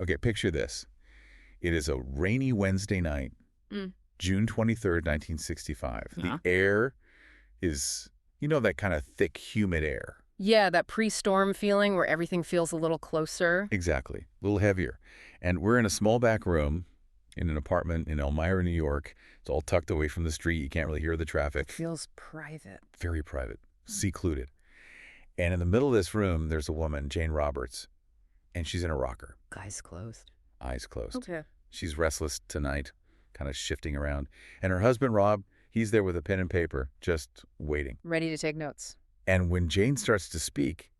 Okay, picture this. It is a rainy Wednesday night, Mm. June 23rd, 1965. Yeah. The air is, that kind of thick, humid air. Yeah, that pre-storm feeling where everything feels a little closer. Exactly. A little heavier. And we're in a small back room in an apartment in Elmira, New York. It's all tucked away from the street. You can't really hear the traffic. Feels private. Very private. Secluded. And in the middle of this room, there's a woman, Jane Roberts, and she's in a rocker. Eyes closed. Eyes closed. Okay. She's restless tonight, kind of shifting around. And her husband, Rob, he's there with a pen and paper, just waiting. Ready to take notes. And when Jane starts to speak,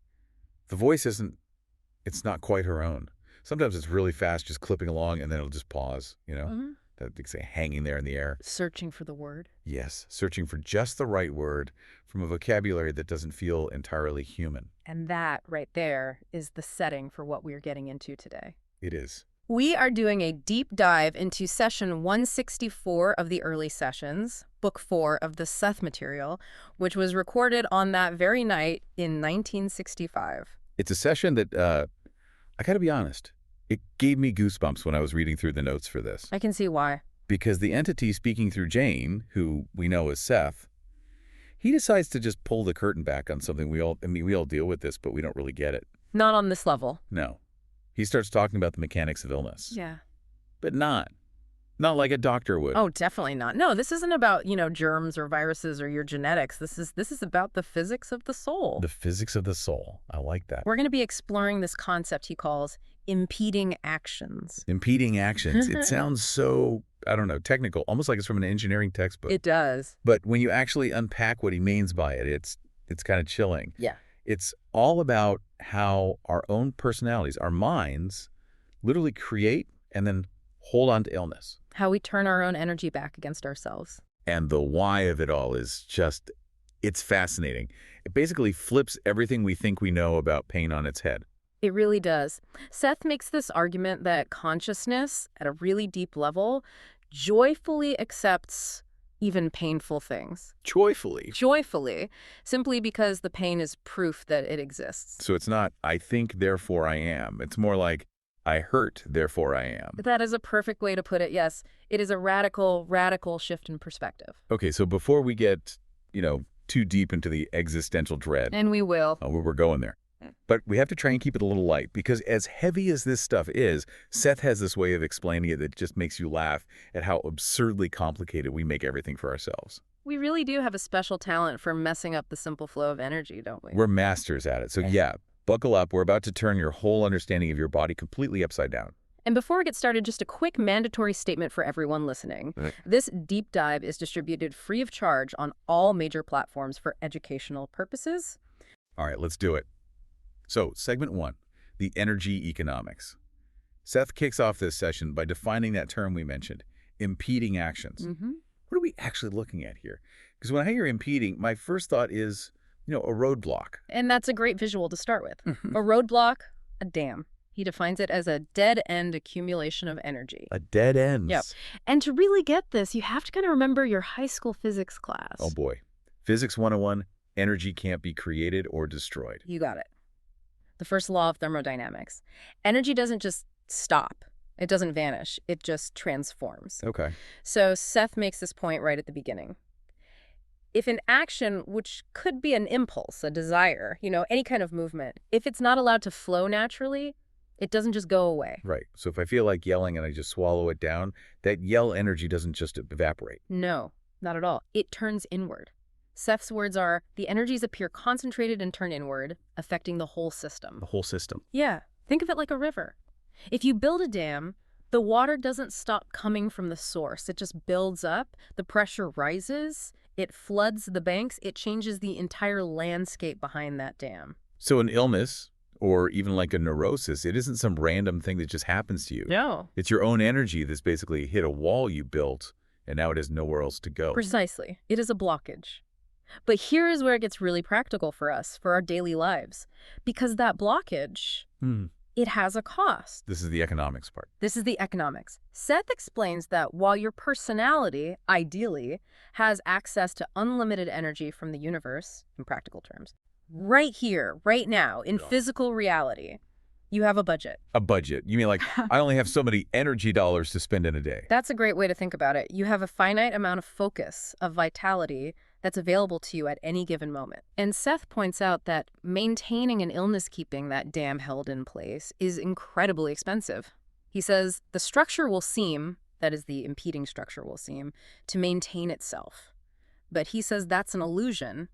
the voice it's not quite her own. Sometimes it's really fast, just clipping along, and then it'll just pause, That they say hanging there in the air. Searching for the word. Yes, searching for just the right word from a vocabulary that doesn't feel entirely human. And that right there is the setting for what we're getting into today. It is. We are doing a deep dive into session 164 of the early sessions, book 4 of the Seth Material, which was recorded on that very night in 1965. It's a session that, I gotta be honest, it gave me goosebumps when I was reading through the notes for this. I can see why. Because the entity speaking through Jane, who we know as Seth, he decides to just pull the curtain back on something we all deal with this, but we don't really get it. Not on this level. No. He starts talking about the mechanics of illness. Yeah. But not like a doctor would. Oh, definitely not. No, this isn't about, germs or viruses or your genetics. This is about the physics of the soul. The physics of the soul. I like that. We're going to be exploring this concept he calls impeding actions. Impeding actions. It sounds so, I don't know, technical, almost like it's from an engineering textbook. It does. But when you actually unpack what he means by it, it's kind of chilling. Yeah. It's all about how our own personalities, our minds, literally create and then hold on to illness. How we turn our own energy back against ourselves. And the why of it all is just, it's fascinating. It basically flips everything we think we know about pain on its head. It really does. Seth makes this argument that consciousness, at a really deep level, joyfully accepts even painful things. Joyfully. Joyfully, simply because the pain is proof that it exists. So it's not, I think, therefore I am. It's more like, I hurt, therefore I am. That is a perfect way to put it, yes. It is a radical, radical shift in perspective. Okay, so before we get, too deep into the existential dread. And we will. We're going there. But we have to try and keep it a little light, because as heavy as this stuff is, Seth has this way of explaining it that just makes you laugh at how absurdly complicated we make everything for ourselves. We really do have a special talent for messing up the simple flow of energy, don't we? We're masters at it. So yeah, buckle up. We're about to turn your whole understanding of your body completely upside down. And before we get started, just a quick mandatory statement for everyone listening. This deep dive is distributed free of charge on all major platforms for educational purposes. All right, let's do it. So, segment 1, the energy economics. Seth kicks off this session by defining that term we mentioned, impeding actions. Mm-hmm. What are we actually looking at here? Because when I hear impeding, my first thought is, a roadblock. And that's a great visual to start with. A roadblock, a dam. He defines it as a dead-end accumulation of energy. A dead end. Yep. And to really get this, you have to kind of remember your high school physics class. Oh boy. Physics 101, energy can't be created or destroyed. You got it. The first law of thermodynamics. Energy doesn't just stop. It doesn't vanish. It just transforms. Okay. So Seth makes this point right at the beginning. If an action, which could be an impulse, a desire, any kind of movement, if it's not allowed to flow naturally, it doesn't just go away. Right. So if I feel like yelling and I just swallow it down, that yell energy doesn't just evaporate. No, not at all. It turns inward. Seth's words are, the energies appear concentrated and turn inward, affecting the whole system. The whole system. Yeah. Think of it like a river. If you build a dam, the water doesn't stop coming from the source. It just builds up. The pressure rises. It floods the banks. It changes the entire landscape behind that dam. So an illness, or even like a neurosis, it isn't some random thing that just happens to you. No. It's your own energy that's basically hit a wall you built, and now it has nowhere else to go. Precisely. It is a blockage. But here is where it gets really practical for us, for our daily lives. Because that blockage, it has a cost. This is the economics part. This is the economics. Seth explains that while your personality, ideally, has access to unlimited energy from the universe, in practical terms, right here, right now, in physical reality, You have a budget. A budget. You mean like, I only have so many energy dollars to spend in a day. That's a great way to think about it. You have a finite amount of focus, of vitality, that's available to you at any given moment. And Seth points out that maintaining and illness keeping that dam held in place is incredibly expensive. He says the structure will seem, that is the impeding structure will seem, to maintain itself. But he says that's an illusion.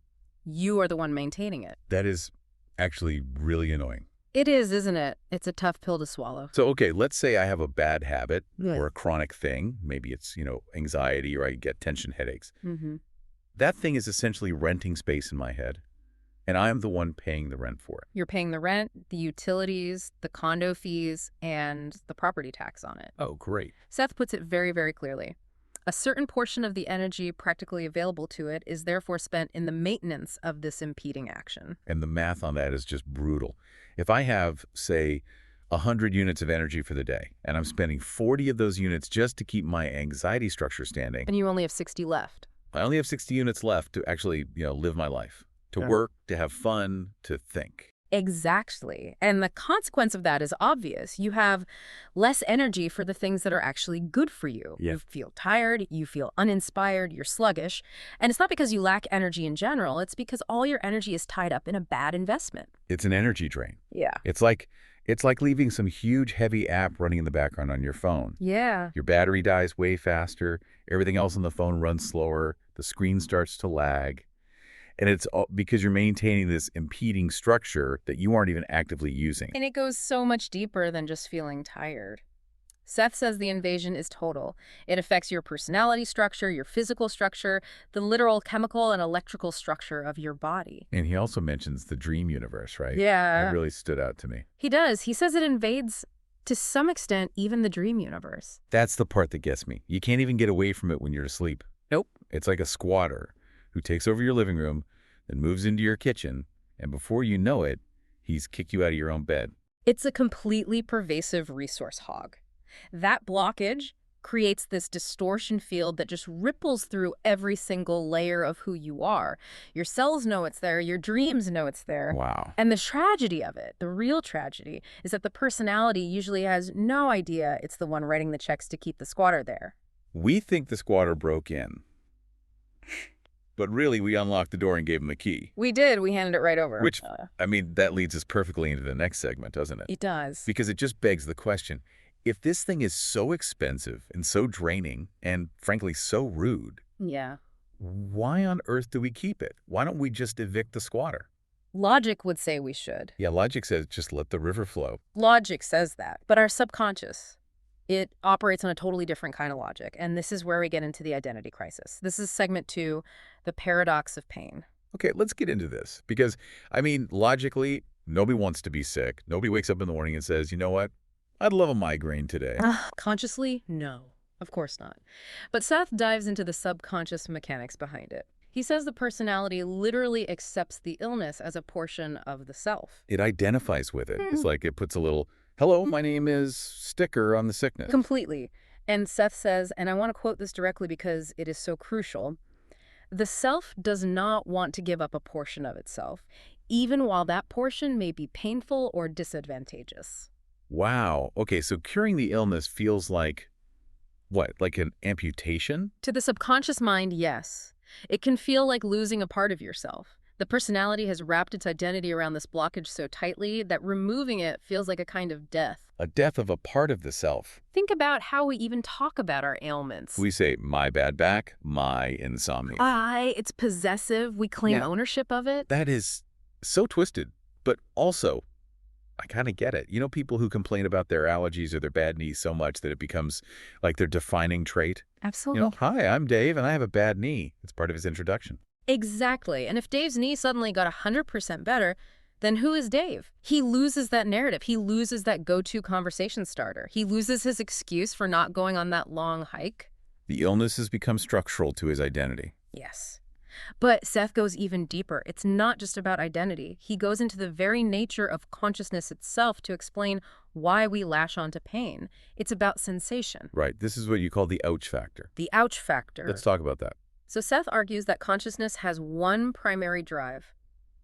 You are the one maintaining it. That is actually really annoying. It is, isn't it? It's a tough pill to swallow. So, okay, let's say I have a bad habit Yeah. or a chronic thing. Maybe it's, anxiety, or I get tension headaches. Mm-hmm. That thing is essentially renting space in my head, and I am the one paying the rent for it. You're paying the rent, the utilities, the condo fees, and the property tax on it. Oh, great. Seth puts it very, very clearly. A certain portion of the energy practically available to it is therefore spent in the maintenance of this impeding action. And the math on that is just brutal. If I have, say, 100 units of energy for the day, and I'm spending 40 of those units just to keep my anxiety structure standing, And you only have 60 left. I only have 60 units left to actually, live my life, to work, to have fun, to think. Exactly. And the consequence of that is obvious. You have less energy for the things that are actually good for you. Yeah. You feel tired, you feel uninspired, you're sluggish. And it's not because you lack energy in general, it's because all your energy is tied up in a bad investment. It's an energy drain. Yeah. It's like leaving some huge, heavy app running in the background on your phone. Yeah. Your battery dies way faster, everything else on the phone runs slower, the screen starts to lag. And it's all because you're maintaining this impeding structure that you aren't even actively using. And it goes so much deeper than just feeling tired. Seth says the invasion is total. It affects your personality structure, your physical structure, the literal chemical and electrical structure of your body. And he also mentions the dream universe, right? Yeah. That really stood out to me. He does. He says it invades, to some extent, even the dream universe. That's the part that gets me. You can't even get away from it when you're asleep. Nope. It's like a squatter who takes over your living room, then moves into your kitchen, and before you know it, he's kicked you out of your own bed. It's a completely pervasive resource hog. That blockage creates this distortion field that just ripples through every single layer of who you are. Your cells know it's there, your dreams know it's there. Wow. And the tragedy of it, the real tragedy, is that the personality usually has no idea it's the one writing the checks to keep the squatter there. We think the squatter broke in. But really, we unlocked the door and gave him the key. We did. We handed it right over. Which, that leads us perfectly into the next segment, doesn't it? It does. Because it just begs the question, if this thing is so expensive and so draining and, frankly, so rude, Yeah. why on earth do we keep it? Why don't we just evict the squatter? Logic would say we should. Yeah, logic says just let the river flow. Logic says that. But our subconscious, it operates on a totally different kind of logic. And this is where we get into the identity crisis. This is segment 2, the paradox of pain. Okay, let's get into this. Because, logically, nobody wants to be sick. Nobody wakes up in the morning and says, you know what? I'd love a migraine today. Consciously? No, of course not. But Seth dives into the subconscious mechanics behind it. He says the personality literally accepts the illness as a portion of the self. It identifies with it. It's like it puts a little, hello, my name is sticker on the sickness. Completely. And Seth says, and I want to quote this directly because it is so crucial, the self does not want to give up a portion of itself, even while that portion may be painful or disadvantageous. Wow. Okay, so curing the illness feels like, what, like an amputation? To the subconscious mind, yes. It can feel like losing a part of yourself. The personality has wrapped its identity around this blockage so tightly that removing it feels like a kind of death. A death of a part of the self. Think about how we even talk about our ailments. We say, my bad back, my insomnia. It's possessive. We claim ownership of it. That is so twisted, but also, I kind of get it. You know, people who complain about their allergies or their bad knees so much that it becomes like their defining trait. Absolutely. Hi, I'm Dave, and I have a bad knee. It's part of his introduction. Exactly. And if Dave's knee suddenly got 100% better, then who is Dave? He loses that narrative. He loses that go-to conversation starter. He loses his excuse for not going on that long hike. The illness has become structural to his identity. Yes. But Seth goes even deeper. It's not just about identity. He goes into the very nature of consciousness itself to explain why we lash onto pain. It's about sensation. Right. This is what you call the ouch factor. The ouch factor. Let's talk about that. So Seth argues that consciousness has one primary drive: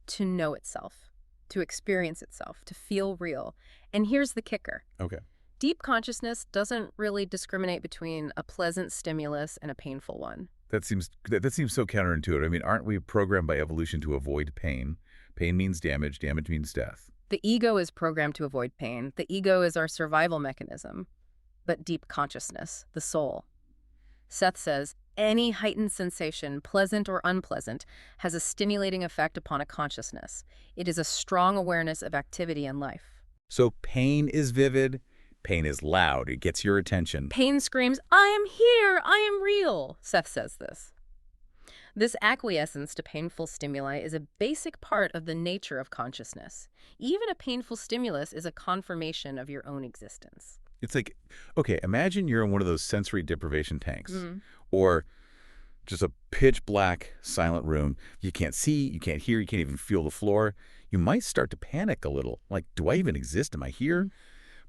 to know itself, to experience itself, to feel real. And here's the kicker. Okay. Deep consciousness doesn't really discriminate between a pleasant stimulus and a painful one. That seems so counterintuitive. I mean, aren't we programmed by evolution to avoid pain? Pain means damage, damage means death. The ego is programmed to avoid pain. The ego is our survival mechanism. But deep consciousness, the soul. Seth says, any heightened sensation, pleasant or unpleasant, has a stimulating effect upon a consciousness. It is a strong awareness of activity in life. So pain is vivid, pain is loud, it gets your attention. Pain screams, I am here, I am real, Seth says this. This acquiescence to painful stimuli is a basic part of the nature of consciousness. Even a painful stimulus is a confirmation of your own existence. It's like, okay, imagine you're in one of those sensory deprivation tanks, Mm-hmm. or just a pitch black, silent room. You can't see, you can't hear, you can't even feel the floor. You might start to panic a little, like, do I even exist? Am I here?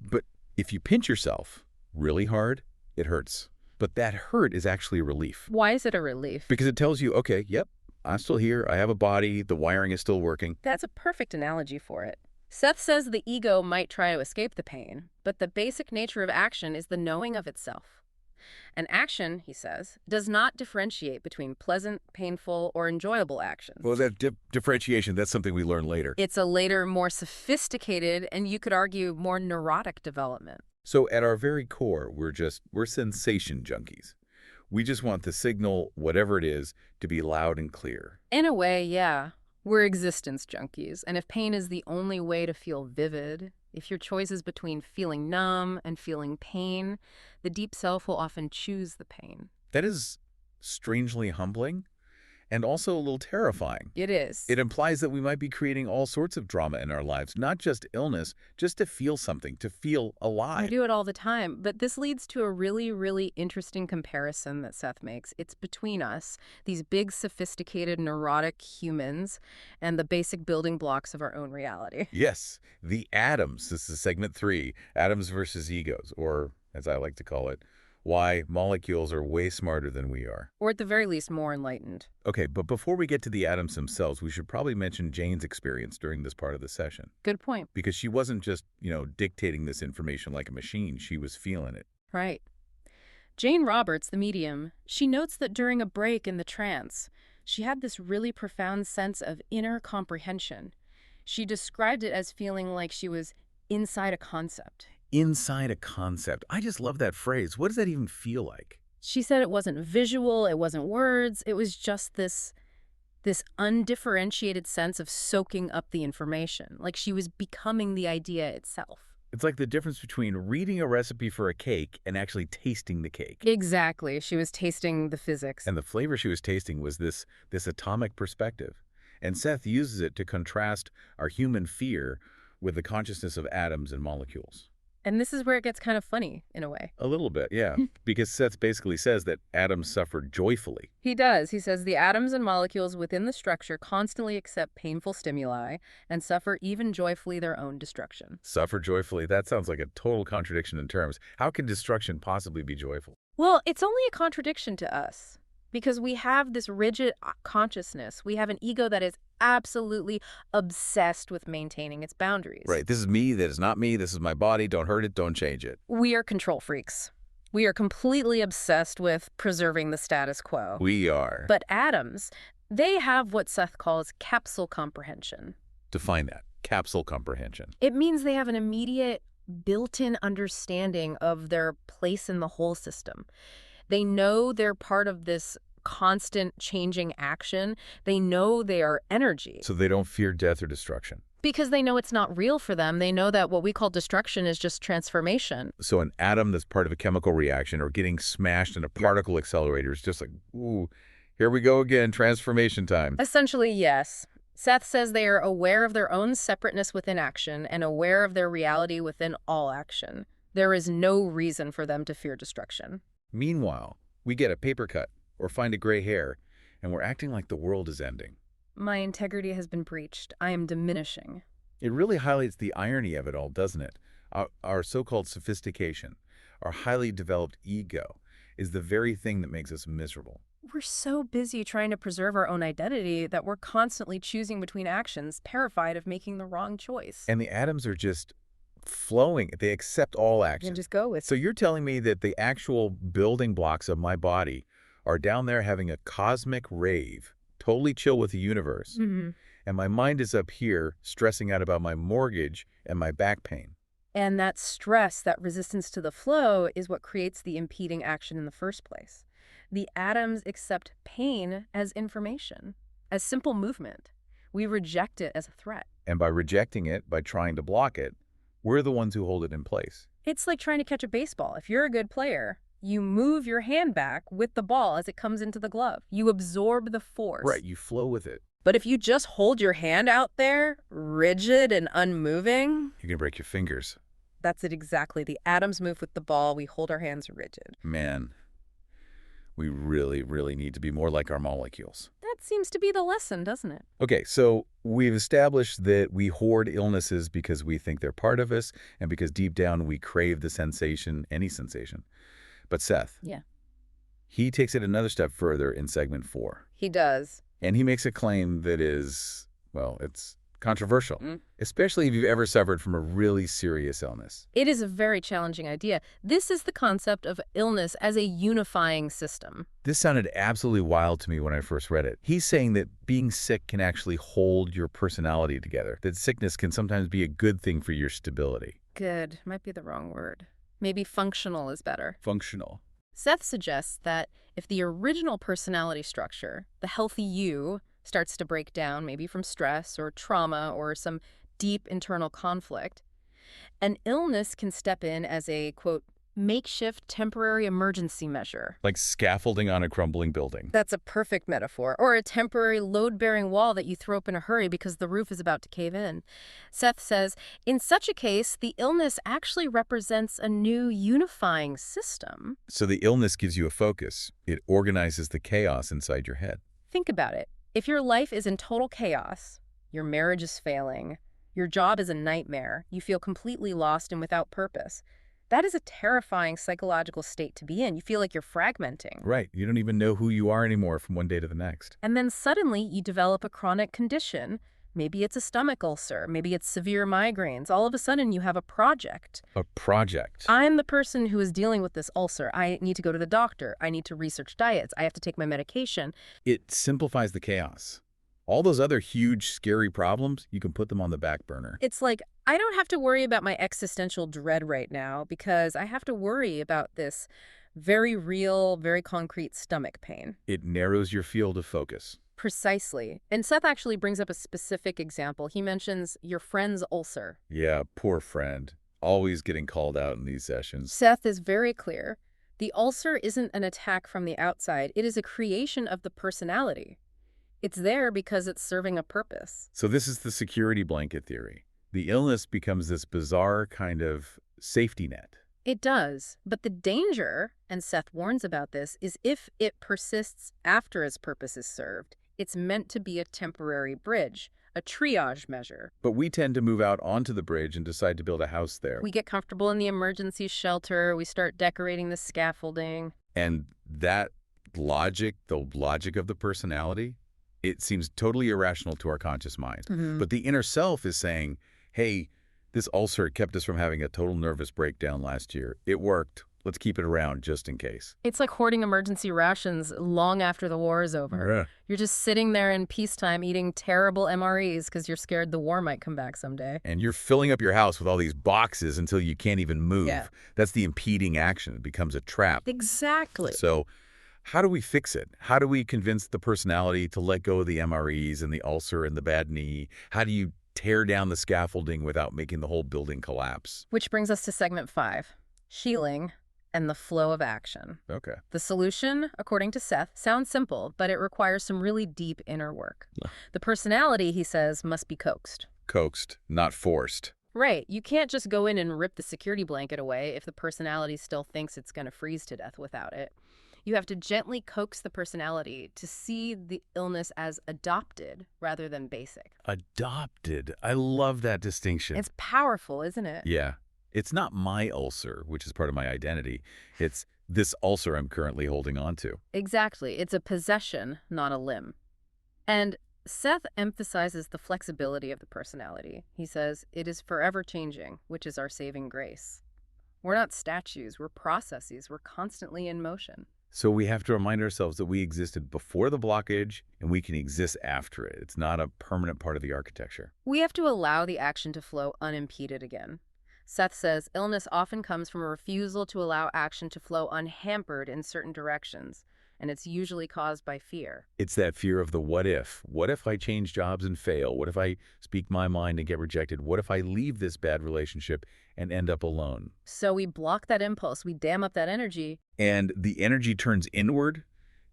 But if you pinch yourself really hard, it hurts. But that hurt is actually a relief. Why is it a relief? Because it tells you, okay, yep, I'm still here. I have a body. The wiring is still working. That's a perfect analogy for it. Seth says the ego might try to escape the pain, but the basic nature of action is the knowing of itself. And action, he says, does not differentiate between pleasant, painful, or enjoyable actions. Well, that differentiation, that's something we learn later. It's a later, more sophisticated, and you could argue more neurotic development. So at our very core, we're sensation junkies. We just want the signal, whatever it is, to be loud and clear. In a way, yeah. We're existence junkies, and if pain is the only way to feel vivid, if your choice is between feeling numb and feeling pain, the deep self will often choose the pain. That is strangely humbling and also a little terrifying. It is. It implies that we might be creating all sorts of drama in our lives, not just illness, just to feel something, to feel I alive. do it all the time, but this leads to a really, really interesting comparison that Seth makes. It's between us, these big, sophisticated, neurotic humans, and the basic building blocks of our own reality. Yes, the atoms. This is segment 3, atoms versus egos, or as I like to call it, why molecules are way smarter than we are. Or at the very least, more enlightened. Okay, but before we get to the atoms themselves, we should probably mention Jane's experience during this part of the session. Good point. Because she wasn't just, dictating this information like a machine. She was feeling it. Right. Jane Roberts, the medium, she notes that during a break in the trance, she had this really profound sense of inner comprehension. She described it as feeling like she was inside a concept. Inside a concept. I just love that phrase. What does that even feel like? She said it wasn't visual, it wasn't words, it was just this undifferentiated sense of soaking up the information, like she was becoming the idea itself. It's like the difference between reading a recipe for a cake and actually tasting the cake. Exactly. She was tasting the physics. And the flavor she was tasting was this atomic perspective. And Seth uses it to contrast our human fear with the consciousness of atoms and molecules. And this is where it gets kind of funny, in a way. A little bit, yeah. Because Seth basically says that atoms suffer joyfully. He does. He says the atoms and molecules within the structure constantly accept painful stimuli and suffer even joyfully their own destruction. Suffer joyfully. That sounds like a total contradiction in terms. How can destruction possibly be joyful? Well, it's only a contradiction to us because we have this rigid consciousness. We have an ego that is absolutely obsessed with maintaining its boundaries. Right. This is me. That is not me. This is my body. Don't hurt it. Don't change it. We are control freaks. We are completely obsessed with preserving the status quo. We are. But atoms, they have what Seth calls capsule comprehension. Define that. Capsule comprehension. It means they have an immediate built-in understanding of their place in the whole system. They know they're part of this constant changing action. They know they are energy. So they don't fear death or destruction. Because they know it's not real for them. They know that what we call destruction is just transformation. So an atom that's part of a chemical reaction or getting smashed in a particle accelerator is just like, ooh, here we go again, transformation time. Essentially, yes. Seth says they are aware of their own separateness within action and aware of their reality within all action. There is no reason for them to fear destruction. Meanwhile, we get a paper cut or find a gray hair, and we're acting like the world is ending. My integrity has been breached. I am diminishing. It really highlights the irony of it all, doesn't it? Our so-called sophistication, our highly developed ego, is the very thing that makes us miserable. We're so busy trying to preserve our own identity that we're constantly choosing between actions, terrified of making the wrong choice. And the atoms are just flowing. They accept all You action. can just go with So you're telling me that the actual building blocks of my body are down there having a cosmic rave, totally chill with the universe, Mhm. and my mind is up here stressing out about my mortgage and my back pain. And that stress, that resistance to the flow, is what creates the impeding action in the first place. The atoms accept pain as information, as simple movement. We reject it as a threat. And by rejecting it, by trying to block it, we're the ones who hold it in place. It's like trying to catch a baseball. If you're a good player, you move your hand back with the ball as it comes into the glove. You absorb the force. Right, you flow with it. But if you just hold your hand out there, rigid and unmoving, You can break your fingers. that's it exactly. The atoms move with the ball. We hold our hands rigid. Man, we really, really need to be more like our molecules. That seems to be the lesson, doesn't it? Okay, so we've established that we hoard illnesses because we think they're part of us and because deep down we crave the sensation, any sensation. But Seth, Yeah. he takes it another step further in segment 4. He does. And he makes a claim that is, well, it's controversial, Mm. especially if you've ever suffered from a really serious illness. It is a very challenging idea. This is the concept of illness as a unifying system. This sounded absolutely wild to me when I first read it. He's saying that being sick can actually hold your personality together, that sickness can sometimes be a good thing for your stability. Good. Might be the wrong word. Maybe functional is better. Functional. Seth suggests that if the original personality structure, the healthy you, starts to break down, maybe from stress or trauma or some deep internal conflict, an illness can step in as a, quote, makeshift temporary emergency measure. Like scaffolding on a crumbling building. That's a perfect metaphor. Or a temporary load-bearing wall that you throw up in a hurry because the roof is about to cave in. Seth says, in such a case, the illness actually represents a new unifying system. So the illness gives you a focus. It organizes the chaos inside your head. Think about it. If your life is in total chaos, your marriage is failing, your job is a nightmare, you feel completely lost and without purpose, that is a terrifying psychological state to be in. You feel like you're fragmenting. Right. You don't even know who you are anymore from one day to the next. And then suddenly you develop a chronic condition. Maybe it's a stomach ulcer. Maybe it's severe migraines. All of a sudden you have a project. A project. I'm the person who is dealing with this ulcer. I need to go to the doctor. I need to research diets. I have to take my medication. It simplifies the chaos. All those other huge, scary problems, you can put them on the back burner. It's like, I don't have to worry about my existential dread right now because I have to worry about this very real, very concrete stomach pain. It narrows your field of focus. Precisely. And Seth actually brings up a specific example. He mentions your friend's ulcer. Yeah, poor friend. Always getting called out in these sessions. Seth is very clear. The ulcer isn't an attack from the outside. It is a creation of the personality. It's there because it's serving a purpose. So this is the security blanket theory. The illness becomes this bizarre kind of safety net. It does. But the danger, and Seth warns about this, is if it persists after its purpose is served. It's meant to be a temporary bridge, a triage measure. But we tend to move out onto the bridge and decide to build a house there. We get comfortable in the emergency shelter. We start decorating the scaffolding. And that logic, the logic of the personality, it seems totally irrational to our conscious mind. But the inner self is saying, hey, this ulcer kept us from having a total nervous breakdown last year. It worked. Let's keep it around just in case. It's like hoarding emergency rations long after the war is over. Yeah. You're just sitting there in peacetime eating terrible MREs because you're scared the war might come back someday. And you're filling up your house with all these boxes until you can't even move. Yeah. That's the impeding action. It becomes a trap. Exactly. So how do we fix it? How do we convince the personality to let go of the MREs and the ulcer and the bad knee? How do you tear down the scaffolding without making the whole building collapse? Which brings us to segment 5, shielding and the flow of action. Okay. The solution, according to Seth, sounds simple, but it requires some really deep inner work. The personality, he says, must be coaxed. Coaxed, not forced. Right. You can't just go in and rip the security blanket away if the personality still thinks it's going to freeze to death without it. You have to gently coax the personality to see the illness as adopted rather than basic. Adopted. I love that distinction. It's powerful, isn't it? Yeah. It's not my ulcer, which is part of my identity. It's this ulcer I'm currently holding on to. Exactly. It's a possession, not a limb. And Seth emphasizes the flexibility of the personality. He says, it is forever changing, which is our saving grace. We're not statues, we're processes, we're constantly in motion. So we have to remind ourselves that we existed before the blockage and we can exist after it. It's not a permanent part of the architecture. We have to allow the action to flow unimpeded again. Seth says illness often comes from a refusal to allow action to flow unhampered in certain directions, and it's usually caused by fear. It's that fear of the what if. What if I change jobs and fail? What if I speak my mind and get rejected? What if I leave this bad relationship and end up alone? So we block that impulse, we dam up that energy. And the energy turns inward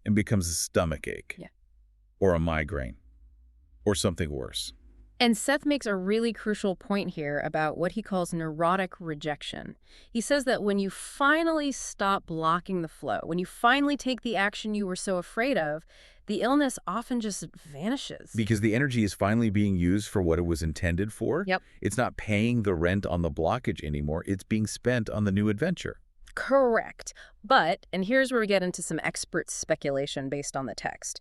and becomes a stomachache. Yeah. Or a migraine. Or something worse. And Seth makes a really crucial point here about what he calls neurotic rejection. He says that when you finally stop blocking the flow, when you finally take the action you were so afraid of, the illness often just vanishes. Because the energy is finally being used for what it was intended for. Yep. It's not paying the rent on the blockage anymore. It's being spent on the new adventure. Correct. But, and here's where we get into some expert speculation based on the text,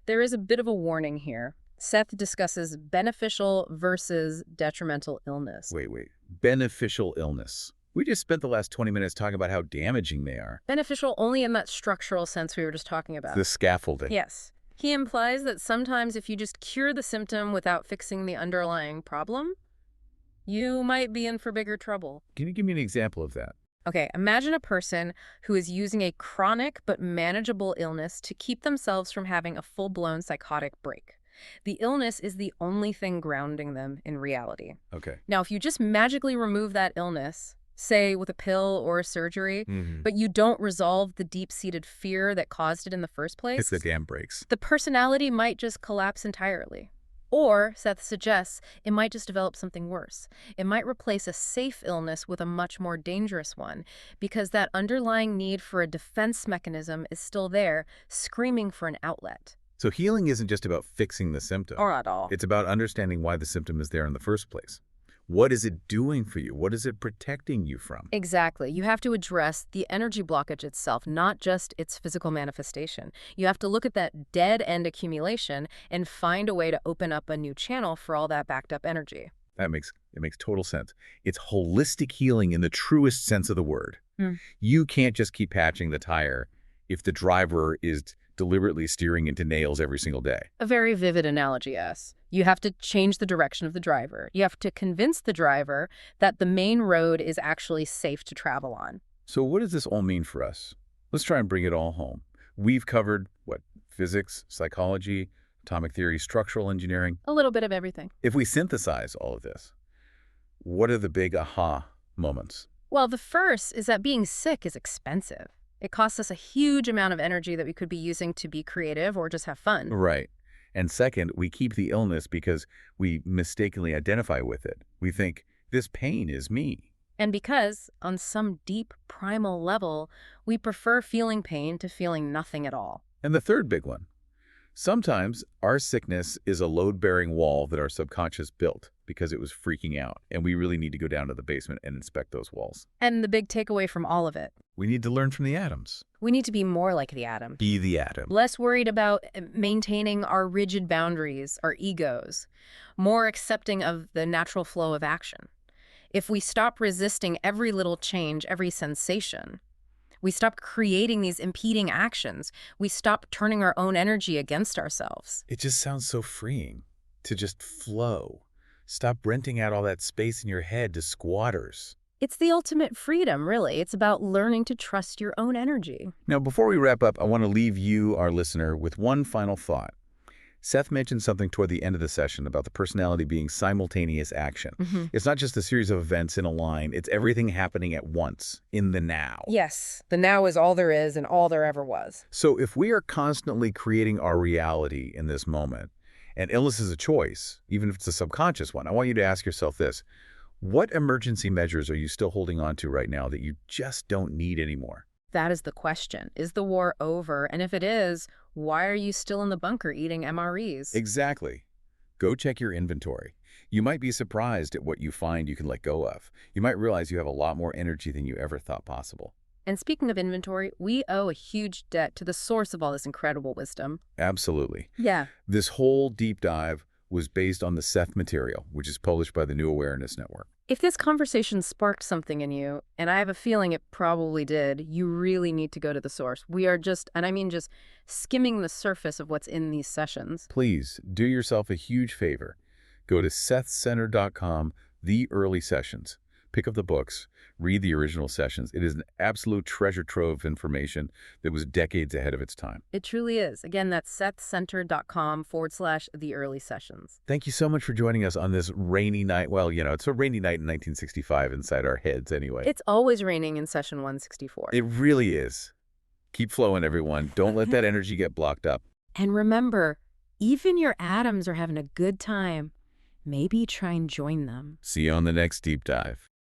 there is a bit of a warning here. Seth discusses beneficial versus detrimental illness. Wait. Beneficial illness. We just spent the last 20 minutes talking about how damaging they are. Beneficial only in that structural sense we were just talking about. The scaffolding. Yes. He implies that sometimes if you just cure the symptom without fixing the underlying problem, you might be in for bigger trouble. Can you give me an example of that? Okay, imagine a person who is using a chronic but manageable illness to keep themselves from having a full-blown psychotic break. The illness is the only thing grounding them in reality. Okay. Now, if you just magically remove that illness, say with a pill or a surgery, but you don't resolve the deep-seated fear that caused it in the first place, It's the dam breaks. the personality might just collapse entirely. Or, Seth suggests, it might just develop something worse. It might replace a safe illness with a much more dangerous one, because that underlying need for a defense mechanism is still there, screaming for an outlet. So healing isn't just about fixing the symptom. Or at all. It's about understanding why the symptom is there in the first place. What is it doing for you? What is it protecting you from? Exactly. You have to address the energy blockage itself, not just its physical manifestation. You have to look at that dead-end accumulation and find a way to open up a new channel for all that backed-up energy. It makes total sense. It's holistic healing in the truest sense of the word. You can't just keep patching the tire if the driver is deliberately steering into nails every single day. A very vivid analogy, yes. You have to change the direction of the driver. You have to convince the driver that the main road is actually safe to travel on. So what does this all mean for us? Let's try and bring it all home. We've covered, physics, psychology, atomic theory, structural engineering. A little bit of everything. If we synthesize all of this, what are the big aha moments? Well, the first is that being sick is expensive. It costs us a huge amount of energy that we could be using to be creative or just have fun. Right. And second, we keep the illness because we mistakenly identify with it. We think, this pain is me. And because, on some deep primal level, we prefer feeling pain to feeling nothing at all. And the third big one. Sometimes our sickness is a load-bearing wall that our subconscious built because it was freaking out, and we really need to go down to the basement and inspect those walls. And the big takeaway from all of it, We need to learn from the atoms. we need to be more like the atom. Be the atom. Less worried about maintaining our rigid boundaries, our egos. More accepting of the natural flow of action. If we stop resisting every little change, every sensation, we stop creating these impeding actions. We stop turning our own energy against ourselves. It just sounds so freeing to just flow. Stop renting out all that space in your head to squatters. It's the ultimate freedom, really. It's about learning to trust your own energy. Now, before we wrap up, I want to leave you, our listener, with one final thought. Seth mentioned something toward the end of the session about the personality being simultaneous action. It's not just a series of events in a line. It's everything happening at once, in the now. Yes, the now is all there is and all there ever was. So if we are constantly creating our reality in this moment, and illness is a choice, even if it's a subconscious one, I want you to ask yourself this. What emergency measures are you still holding on to right now that you just don't need anymore? That is the question. Is the war over? And if it is, why are you still in the bunker eating MREs? Exactly. Go check your inventory. You might be surprised at what you find you can let go of. You might realize you have a lot more energy than you ever thought possible. And speaking of inventory, we owe a huge debt to the source of all this incredible wisdom. Absolutely. Yeah. This whole deep dive was based on the Seth Material, which is published by the New Awareness Network. If this conversation sparked something in you, and I have a feeling it probably did, you really need to go to the source. We are just, and I mean just skimming the surface of what's in these sessions. Please do yourself a huge favor. Go to sethcenter.com, the early sessions. Pick up the books, read the original sessions. It is an absolute treasure trove of information that was decades ahead of its time. It truly is. Again, that's sethcenter.com/the early sessions. Thank you so much for joining us on this rainy night. Well, it's a rainy night in 1965 inside our heads anyway. It's always raining in session 164. It really is. Keep flowing, everyone. Don't let that energy get blocked up. And remember, even your atoms are having a good time. Maybe try and join them. See you on the next deep dive.